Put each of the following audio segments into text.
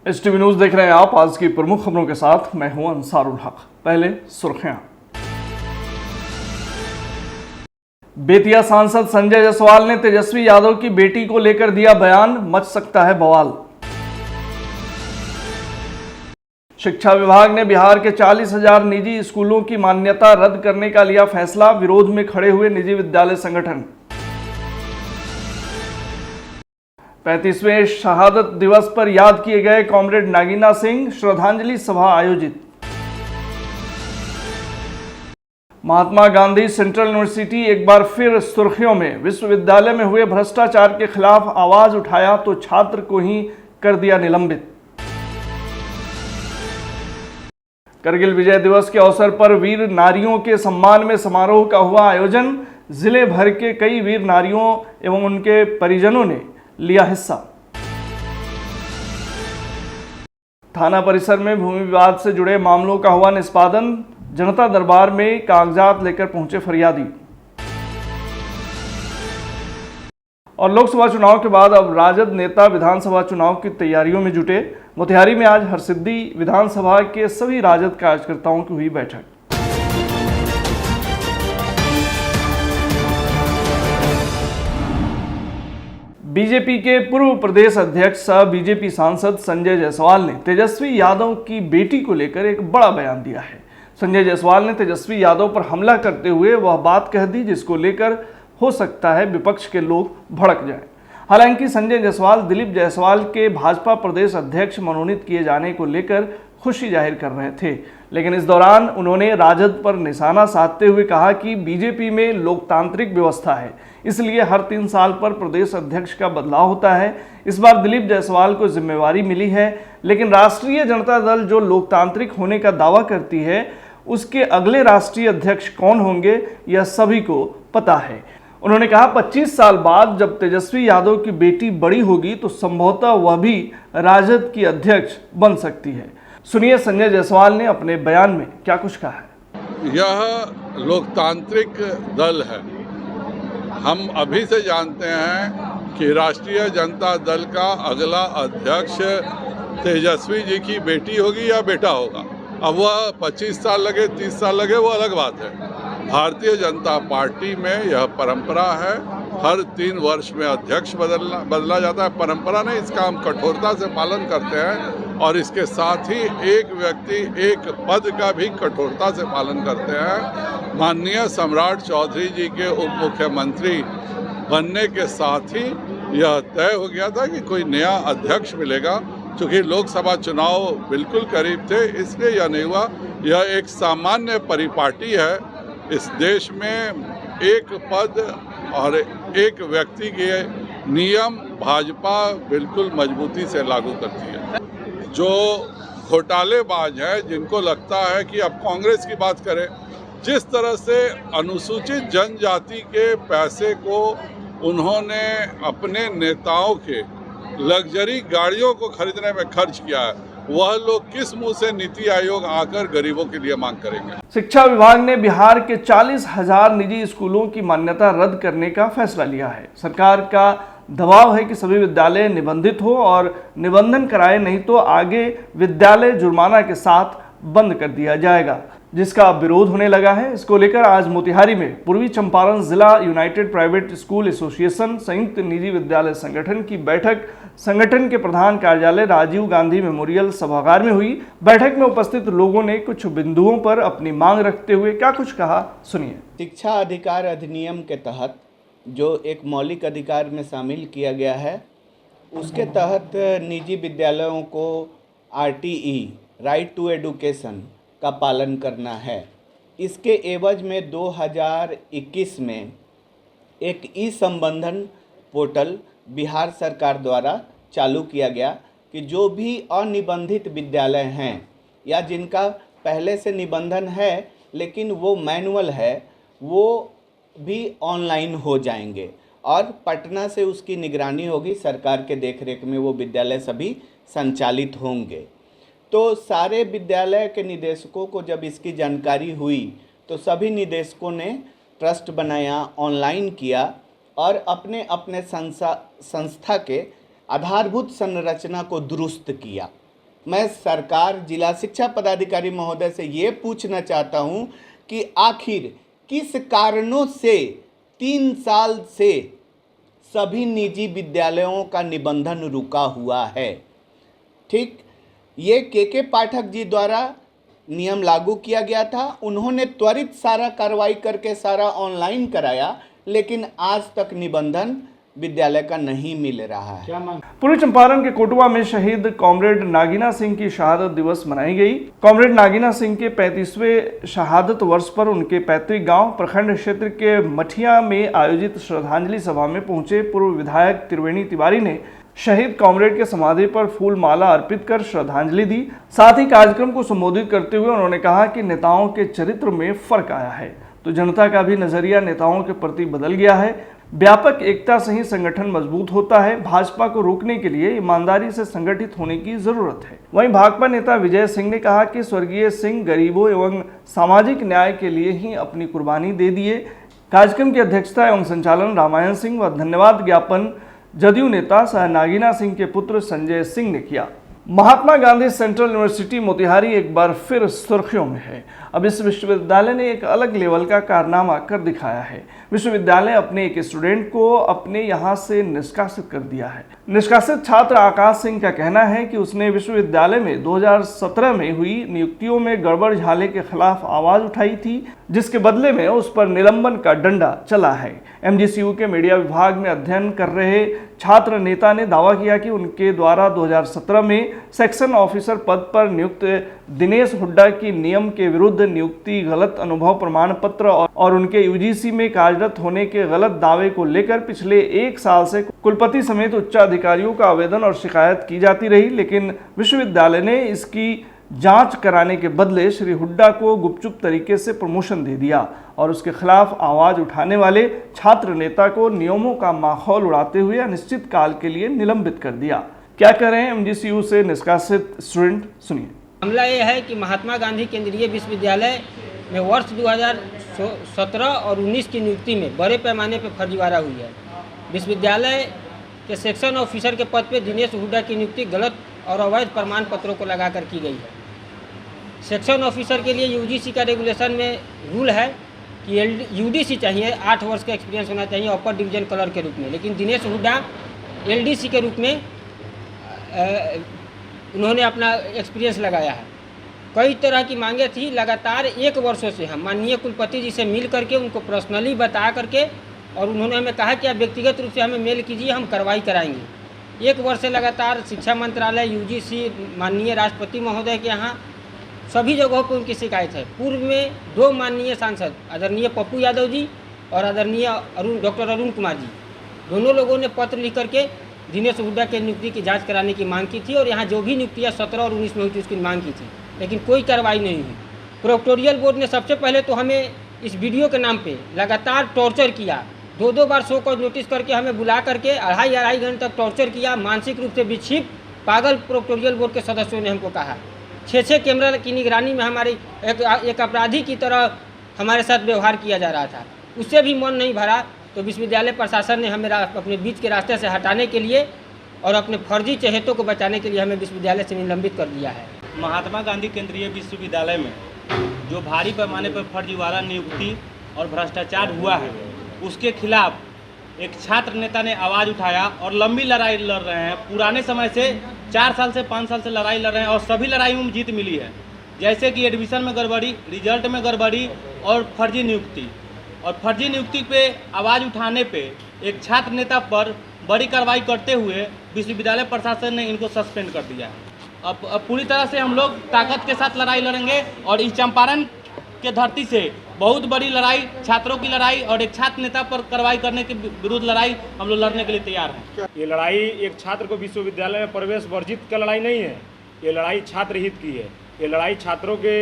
STV news देख रहे हैं आप। आज की प्रमुख खबरों के साथ मैं हूं अंसारुल हक। पहले सुर्खियां। बेतिया सांसद संजय जायसवाल ने तेजस्वी यादव की बेटी को लेकर दिया बयान, मच सकता है बवाल। शिक्षा विभाग ने बिहार के 40,000 निजी स्कूलों की मान्यता रद्द करने का लिया फैसला, विरोध में खड़े हुए निजी विद्यालय संगठन। 35वें शहादत दिवस पर याद किए गए कॉमरेड नागीना सिंह, श्रद्धांजलि सभा आयोजित। महात्मा गांधी सेंट्रल यूनिवर्सिटी एक बार फिर सुर्खियों में, विश्वविद्यालय में हुए भ्रष्टाचार के खिलाफ आवाज उठाया तो छात्र को ही कर दिया निलंबित। करगिल विजय दिवस के अवसर पर वीर नारियों के सम्मान में समारोह का हुआ आयोजन, जिले भर के कई वीर नारियों एवं उनके परिजनों ने लिया हिस्सा। थाना परिसर में भूमि विवाद से जुड़े मामलों का हुआ निष्पादन, जनता दरबार में कागजात लेकर पहुंचे फरियादी। और लोकसभा चुनाव के बाद अब राजद नेता विधानसभा चुनाव की तैयारियों में जुटे। मोतिहारी में आज हरसिद्धि विधानसभा के सभी राजद कार्यकर्ताओं की हुई बैठक। बीजेपी के पूर्व प्रदेश अध्यक्ष सह बीजेपी सांसद संजय जायसवाल ने तेजस्वी यादव की बेटी को लेकर एक बड़ा बयान दिया है। संजय जायसवाल ने तेजस्वी यादव पर हमला करते हुए वह बात कह दी जिसको लेकर हो सकता है विपक्ष के लोग भड़क जाएं। हालांकि संजय जायसवाल दिलीप जायसवाल के भाजपा प्रदेश अध्यक्ष मनोनीत किए जाने को लेकर खुशी जाहिर कर रहे थे, लेकिन इस दौरान उन्होंने राजद पर निशाना साधते हुए कहा कि बीजेपी में लोकतांत्रिक व्यवस्था है, इसलिए हर 3 साल पर प्रदेश अध्यक्ष का बदलाव होता है। इस बार दिलीप जायसवाल को जिम्मेवारी मिली है, लेकिन राष्ट्रीय जनता दल जो लोकतांत्रिक होने का दावा करती है, उसके अगले राष्ट्रीय अध्यक्ष कौन होंगे यह सभी को पता है। उन्होंने कहा 25 साल बाद जब तेजस्वी यादव की बेटी बड़ी होगी तो संभवतः वह भी राजद की अध्यक्ष बन सकती है। सुनिए संजय जायसवाल ने अपने बयान में क्या कुछ कहा है। यह लोकतांत्रिक दल है। हम अभी से जानते हैं कि राष्ट्रीय जनता दल का अगला अध्यक्ष तेजस्वी जी की बेटी होगी या बेटा होगा। अब वह 25 साल लगे 30 साल लगे वो अलग बात है। भारतीय जनता पार्टी में यह परंपरा है, हर 3 वर्ष में अध्यक्ष बदला जाता है। परंपरा नहीं, इसका हम कठोरता से पालन करते हैं और इसके साथ ही एक व्यक्ति एक पद का भी कठोरता से पालन करते हैं। माननीय सम्राट चौधरी जी के उप मुख्यमंत्री बनने के साथ ही यह तय हो गया था कि कोई नया अध्यक्ष मिलेगा। चूँकि लोकसभा चुनाव बिल्कुल करीब थे, इसलिए यह नहीं हुआ। यह एक सामान्य परिपाटी है। इस देश में एक पद और एक व्यक्ति के नियम भाजपा बिल्कुल मजबूती से लागू करती है। जो घोटालेबाज है, जिनको लगता है कि अब कांग्रेस की बात करें, जिस तरह से अनुसूचित जनजाति के पैसे को उन्होंने अपने नेताओं के लग्जरी गाड़ियों को खरीदने में खर्च किया है, वह लोग किस मुंह से नीति आयोग आकर गरीबों के लिए मांग करेंगे। शिक्षा विभाग ने बिहार के 40,000 निजी स्कूलों की मान्यता रद्द करने का फैसला लिया है। सरकार का दबाव है कि सभी विद्यालय निबंधित हो और निबंधन कराए, नहीं तो आगे विद्यालय जुर्माना के साथ बंद कर दिया जाएगा, जिसका विरोध होने लगा है। इसको लेकर आज मोतिहारी में पूर्वी चंपारण जिला यूनाइटेड प्राइवेट स्कूल एसोसिएशन संयुक्त निजी विद्यालय संगठन की बैठक संगठन के प्रधान कार्यालय राजीव गांधी मेमोरियल सभागार में हुई। बैठक में उपस्थित लोगों ने कुछ बिंदुओं पर अपनी मांग रखते हुए क्या कुछ कहा, सुनिए। शिक्षा अधिकार अधिनियम के तहत जो एक मौलिक अधिकार में शामिल किया गया है, उसके तहत निजी विद्यालयों को RTE राइट टू एडुकेशन का पालन करना है। इसके एवज में 2021 में एक ई-संबंधन पोर्टल बिहार सरकार द्वारा चालू किया गया कि जो भी अनिबंधित विद्यालय हैं या जिनका पहले से निबंधन है लेकिन वो मैनुअल है, वो भी ऑनलाइन हो जाएंगे और पटना से उसकी निगरानी होगी। सरकार के देखरेख में वो विद्यालय सभी संचालित होंगे। तो सारे विद्यालय के निदेशकों को जब इसकी जानकारी हुई तो सभी निदेशकों ने ट्रस्ट बनाया, ऑनलाइन किया और अपने अपने संस्था के आधारभूत संरचना को दुरुस्त किया। मैं सरकार जिला शिक्षा पदाधिकारी महोदय से ये पूछना चाहता हूँ कि आखिर किस कारणों से 3 साल से सभी निजी विद्यालयों का निबंधन रुका हुआ है। ठीक, ये के पाठक जी द्वारा नियम लागू किया गया था, उन्होंने त्वरित सारा कार्रवाई करके सारा ऑनलाइन कराया, लेकिन आज तक निबंधन विद्यालय का नहीं मिल रहा है। पूर्वी चंपारण के कोटवा में शहीद कॉमरेड नागीना सिंह की शहादत दिवस मनाई गई। कॉमरेड नागीना सिंह के 35वें शहादत वर्ष पर उनके पैतृक गांव प्रखंड क्षेत्र के मठिया में आयोजित श्रद्धांजलि सभा में पहुंचे पूर्व विधायक त्रिवेणी तिवारी ने शहीद कॉमरेड के समाधि पर फूल माला अर्पित कर श्रद्धांजलि दी। साथ ही कार्यक्रम को संबोधित करते हुए उन्होंने कहा कि नेताओं के चरित्र में फर्क आया है तो जनता का भी नजरिया नेताओं के प्रति बदल गया है। व्यापक एकता से ही संगठन मजबूत होता है। भाजपा को रोकने के लिए ईमानदारी से संगठित होने की जरूरत है। वहीं भाकपा नेता विजय सिंह ने कहा कि स्वर्गीय सिंह गरीबों एवं सामाजिक न्याय के लिए ही अपनी कुर्बानी दे दिए। कार्यक्रम की अध्यक्षता एवं संचालन रामायण सिंह व धन्यवाद ज्ञापन जदयू नेता सह नागीना सिंह के पुत्र संजय सिंह ने किया। महात्मा गांधी सेंट्रल यूनिवर्सिटी मोतिहारी एक बार फिर सुर्खियों में है। अब इस विश्वविद्यालय ने एक अलग लेवल का कारनामा कर दिखाया है। विश्वविद्यालय अपने एक स्टूडेंट को अपने यहाँ से निष्कासित कर दिया है। निष्कासित छात्र आकाश सिंह का कहना है कि उसने विश्वविद्यालय में 2017 में हुई नियुक्तियों में गड़बड़ झाले के खिलाफ आवाज उठाई थी, जिसके बदले में उस पर निलंबन का डंडा चला है। एमजीसीयू के मीडिया विभाग में अध्ययन कर रहे छात्र नेता ने दावा किया कि उनके द्वारा 2017 में सेक्शन ऑफिसर पद पर नियुक्त दिनेश हुड्डा की नियम के विरुद्ध नियुक्ति, गलत अनुभव प्रमाण पत्र और उनके यूजीसी में कार्यरत होने के गलत दावे को लेकर पिछले 1 साल से कुलपति समेत उच्च अधिकारियों का आवेदन और शिकायत की जाती रही, लेकिन विश्वविद्यालय ने इसकी जांच कराने के बदले श्री हुड्डा को गुपचुप तरीके से प्रमोशन दे दिया और उसके खिलाफ आवाज उठाने वाले छात्र नेता को नियमों का माहौल उड़ाते हुए अनिश्चित काल के लिए निलंबित कर दिया। क्या कर रहे हैं एमजीसीयू से निष्कासित स्टूडेंट, सुनिए। मामला यह है कि महात्मा गांधी केंद्रीय विश्वविद्यालय में वर्ष 2017 और 19 की नियुक्ति में बड़े पैमाने पर फर्जीवाड़ा हुई है। विश्वविद्यालय के सेक्शन ऑफिसर के पद पर दिनेश हुड्डा की नियुक्ति गलत और अवैध प्रमाण पत्रों को लगाकर की गई है। सेक्शन ऑफिसर के लिए यूजीसी का रेगुलेशन में रूल है कि यूडीसी चाहिए, 8 वर्ष का एक्सपीरियंस होना चाहिए अपर डिवीजन क्लर्क के रूप में, लेकिन दिनेश हुड्डा एलडीसी के रूप में उन्होंने अपना एक्सपीरियंस लगाया है। कई तरह की मांगे थी। लगातार 1 वर्षों से हम माननीय कुलपति जी से मिल करके उनको पर्सनली बता करके और उन्होंने हमें कहा कि आप व्यक्तिगत रूप से हमें मेल कीजिए, हम कार्रवाई कराएंगे। 1 वर्ष से लगातार शिक्षा मंत्रालय, यूजीसी, माननीय राष्ट्रपति महोदय के यहाँ सभी जगहों पर उनकी शिकायत है। पूर्व में 2 माननीय सांसद आदरणीय पप्पू यादव जी और आदरणीय डॉक्टर अरुण कुमार जी, दोनों लोगों ने पत्र लिख करके दिनेश हुड्डा के नियुक्ति की जांच कराने की मांग की थी और यहाँ जो भी नियुक्तियाँ 17 और 19 में हुई थी उसकी मांग की थी, लेकिन कोई कार्रवाई नहीं हुई। प्रोक्टोरियल बोर्ड ने सबसे पहले तो हमें इस वीडियो के नाम पे लगातार टॉर्चर किया। 2 बार शो को नोटिस करके हमें बुला करके अढ़ाई घंटे तक टॉर्चर किया। मानसिक रूप से विक्षिप्त पागल प्रोक्टोरियल बोर्ड के सदस्यों ने हमको कहा। 6 कैमरा की निगरानी में हमारी एक अपराधी की तरह हमारे साथ व्यवहार किया जा रहा था। उससे भी मन नहीं भरा तो विश्वविद्यालय प्रशासन ने हमें अपने बीच के रास्ते से हटाने के लिए और अपने फर्जी चहेतों को बचाने के लिए हमें विश्वविद्यालय से निलंबित कर दिया है। महात्मा गांधी केंद्रीय विश्वविद्यालय में जो भारी पैमाने पर फर्जीवाड़ा नियुक्ति और भ्रष्टाचार हुआ है, उसके खिलाफ एक छात्र नेता ने आवाज़ उठाया और लंबी लड़ाई लड़ रहे हैं। पुराने समय से 4 साल से 5 साल से लड़ाई लड़ रहे हैं और सभी लड़ाइयों में जीत मिली है, जैसे कि एडमिशन में गड़बड़ी, रिजल्ट में गड़बड़ी और फर्जी नियुक्ति। और फर्जी नियुक्ति पे आवाज़ उठाने पे एक छात्र नेता पर बड़ी कार्रवाई करते हुए विश्वविद्यालय प्रशासन ने इनको सस्पेंड कर दिया। अब पूरी तरह से हम लोग ताकत के साथ लड़ाई लड़ेंगे और इस चंपारण के धरती से बहुत बड़ी लड़ाई, छात्रों की लड़ाई और एक छात्र नेता पर कार्रवाई करने के विरुद्ध लड़ाई हम लोग लड़ने के लिए तैयार हैं। ये लड़ाई एक छात्र को विश्वविद्यालय में प्रवेश वर्जित का लड़ाई नहीं है, ये लड़ाई छात्र हित की है। ये लड़ाई छात्रों के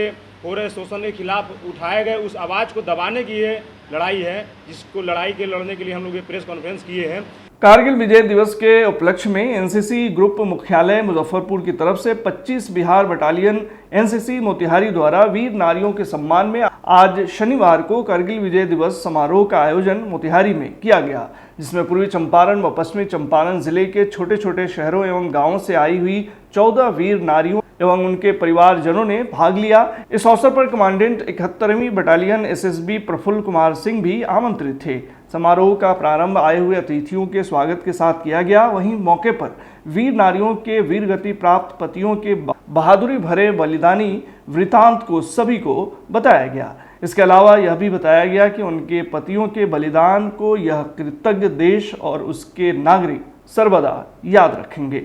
हो रहे शोषण के खिलाफ उठाए गए उस आवाज़ को दबाने की ये लड़ाई है, जिसको लड़ाई के लड़ने के लिए हम लोग ये प्रेस कॉन्फ्रेंस किए हैं। कारगिल विजय दिवस के उपलक्ष्य में एनसीसी ग्रुप मुख्यालय मुजफ्फरपुर की तरफ से 25 बिहार बटालियन एनसीसी मोतिहारी द्वारा वीर नारियों के सम्मान में आज शनिवार को कारगिल विजय दिवस समारोह का आयोजन मोतिहारी में किया गया, जिसमें पूर्वी चंपारण व पश्चिमी चंपारण जिले के छोटे छोटे शहरों एवं गांवों से आई हुई 14 वीर नारियों एवं उनके परिवारजनों ने भाग लिया। इस अवसर पर कमांडेंट 71वीं बटालियन एसएसबी प्रफुल्ल कुमार सिंह भी आमंत्रित थे। समारोह का प्रारंभ आए हुए अतिथियों के स्वागत के साथ किया गया। वहीं मौके पर वीर नारियों के वीर गति प्राप्त पतियों के बहादुरी भरे बलिदानी वृतांत को सभी को बताया गया। इसके अलावा यह भी बताया गया कि उनके पतियों के बलिदान को यह कृतज्ञ देश और उसके नागरिक सर्वदा याद रखेंगे।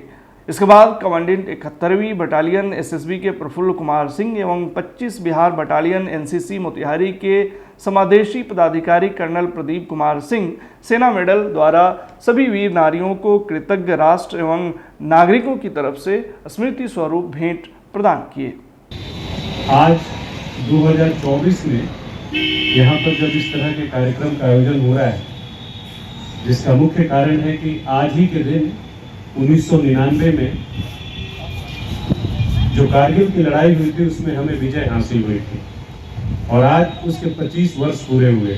इसके बाद कमांडेंट 71वीं बटालियन एसएसबी के प्रफुल्ल कुमार सिंह एवं 25 बिहार बटालियन एनसीसी मोतिहारी के समादेशी पदाधिकारी कर्नल प्रदीप कुमार सिंह सेना मेडल द्वारा सभी वीर नारियों को कृतज्ञ राष्ट्र एवं नागरिकों की तरफ से स्मृति स्वरूप भेंट प्रदान किए। आज 2024 में यहाँ पर जब इस तरह के कार्यक्रम का आयोजन हो रहा है, जिसका मुख्य कारण है कि आज ही के दिन 1999 में जो कारगिल की लड़ाई हुई थी उसमें हमें विजय हासिल हुई थी और आज उसके 25 वर्ष पूरे हुए,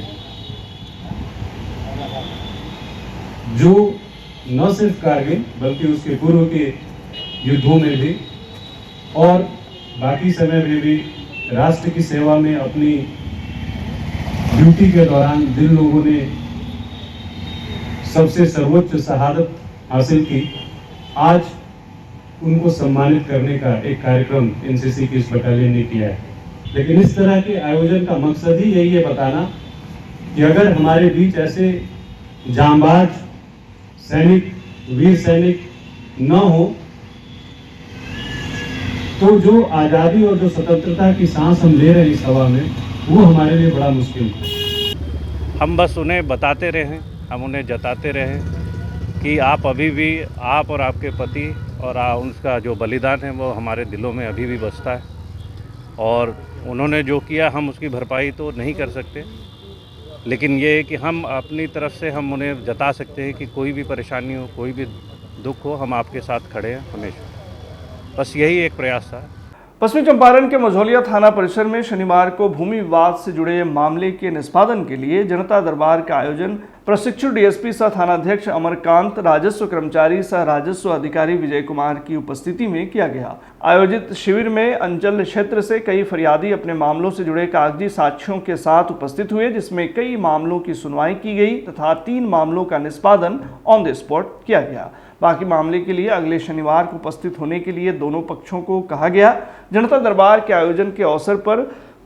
जो न सिर्फ कारगिल बल्कि उसके पूर्व के युद्धों में भी और बाकी समय में भी राष्ट्र की सेवा में अपनी ड्यूटी के दौरान जिन लोगों ने सबसे सर्वोच्च शहादत हासिल की, आज उनको सम्मानित करने का एक कार्यक्रम एनसीसी की इस बटालियन ने किया है। लेकिन इस तरह के आयोजन का मकसद ही यही है बताना कि अगर हमारे बीच ऐसे जांबाज सैनिक, वीर सैनिक न हो तो जो आज़ादी और जो स्वतंत्रता की सांस हम ले रहे हैं इस हवा में, वो हमारे लिए बड़ा मुश्किल है। हम बस उन्हें बताते रहें, हम उन्हें जताते रहें कि आप अभी भी, आप और आपके पति और उनका जो बलिदान है वो हमारे दिलों में अभी भी बसता है और उन्होंने जो किया हम उसकी भरपाई तो नहीं कर सकते, लेकिन ये है कि हम अपनी तरफ से हम उन्हें जता सकते हैं कि कोई भी परेशानी हो, कोई भी दुख हो, हम आपके साथ खड़े हैं हमेशा। बस यही एक प्रयास था। पश्चिमी चंपारण के मझौलिया थाना परिसर में शनिवार को भूमि विवाद से जुड़े मामले के निष्पादन के लिए जनता दरबार का आयोजन प्रशिक्षु डीएसपी सह थानाध्यक्ष अमरकांत, राजस्व कर्मचारी सह राजस्व अधिकारी विजय कुमार की उपस्थिति में किया गया। आयोजित शिविर में अंचल क्षेत्र से कई फरियादी अपने मामलों से जुड़े कागजी साक्ष्यों के साथ उपस्थित हुए, जिसमें कई मामलों की सुनवाई की गई तथा 3 मामलों का निष्पादन ऑन द स्पॉट किया गया। बाकी मामले के लिए अगले शनिवार को उपस्थित होने के लिए दोनों पक्षों को कहा गया। जनता दरबार के आयोजन के अवसर पर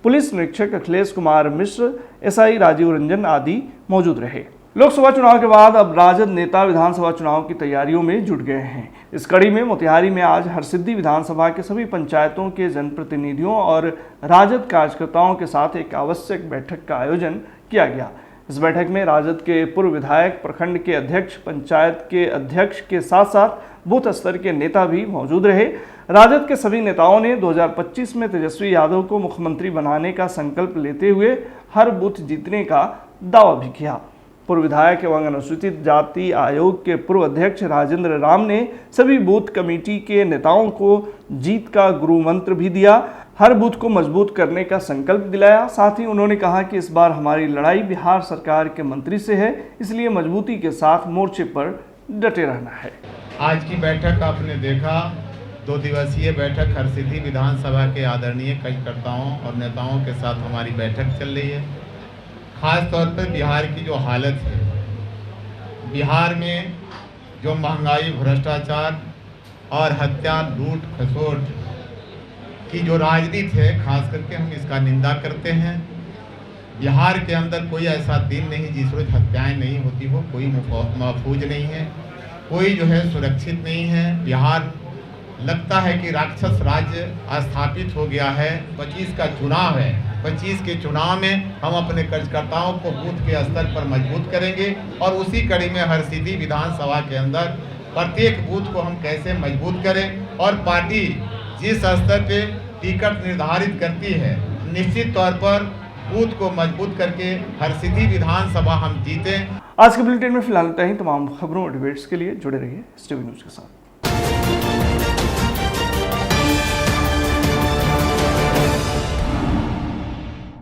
पुलिस निरीक्षक अखिलेश कुमार मिश्र, एसआई राजीव रंजन आदि मौजूद रहे। लोकसभा चुनाव के बाद अब राजद नेता विधानसभा चुनाव की तैयारियों में जुट गए हैं। इस कड़ी में मोतिहारी में आज हरसिद्धि विधानसभा के सभी पंचायतों के जनप्रतिनिधियों और राजद कार्यकर्ताओं के साथ एक आवश्यक बैठक का आयोजन किया गया। इस बैठक में राजद के पूर्व विधायक, प्रखंड के अध्यक्ष, पंचायत के अध्यक्ष के साथ साथ बूथ स्तर के नेता भी मौजूद रहे। राजद के सभी नेताओं ने 2025 में तेजस्वी यादव को मुख्यमंत्री बनाने का संकल्प लेते हुए हर बूथ जीतने का दावा भी किया। पूर्व विधायक एवं अनुसूचित जाति आयोग के पूर्व अध्यक्ष राजेंद्र राम ने सभी बूथ कमेटी के नेताओं को जीत का गुरु मंत्र भी दिया, हर बूथ को मजबूत करने का संकल्प दिलाया। साथ ही उन्होंने कहा कि इस बार हमारी लड़ाई बिहार सरकार के मंत्री से है, इसलिए मजबूती के साथ मोर्चे पर डटे रहना है। आज की बैठक आपने देखा, 2 दिवसीय बैठक हरसिद्धि विधानसभा के आदरणीय कार्यकर्ताओं और नेताओं के साथ हमारी बैठक चल रही है। खास तौर पर बिहार की जो हालत है, बिहार में जो महंगाई, भ्रष्टाचार और हत्या, लूट खसोट की जो राजनीति है, खास करके हम इसका निंदा करते हैं। बिहार के अंदर कोई ऐसा दिन नहीं जिस रोज हत्याएं नहीं होती हो, कोई महफूज नहीं है, कोई जो है सुरक्षित नहीं है। बिहार लगता है कि राक्षस राज्य स्थापित हो गया है। 25 का चुनाव है, 25 के चुनाव में हम अपने कार्यकर्ताओं को बूथ के स्तर पर मजबूत करेंगे और उसी कड़ी में हरसिद्धि विधानसभा के अंदर प्रत्येक बूथ को हम कैसे मजबूत करें और पार्टी जिस स्तर पे टिकट निर्धारित करती है, निश्चित तौर पर बूथ को मजबूत करके हरसिद्धि विधानसभा हम जीतें। आज के बुलेटिन में फिलहाल इतना ही। तमाम खबरों और डिबेट्स के लिए जुड़े रहिए STV न्यूज़ के साथ।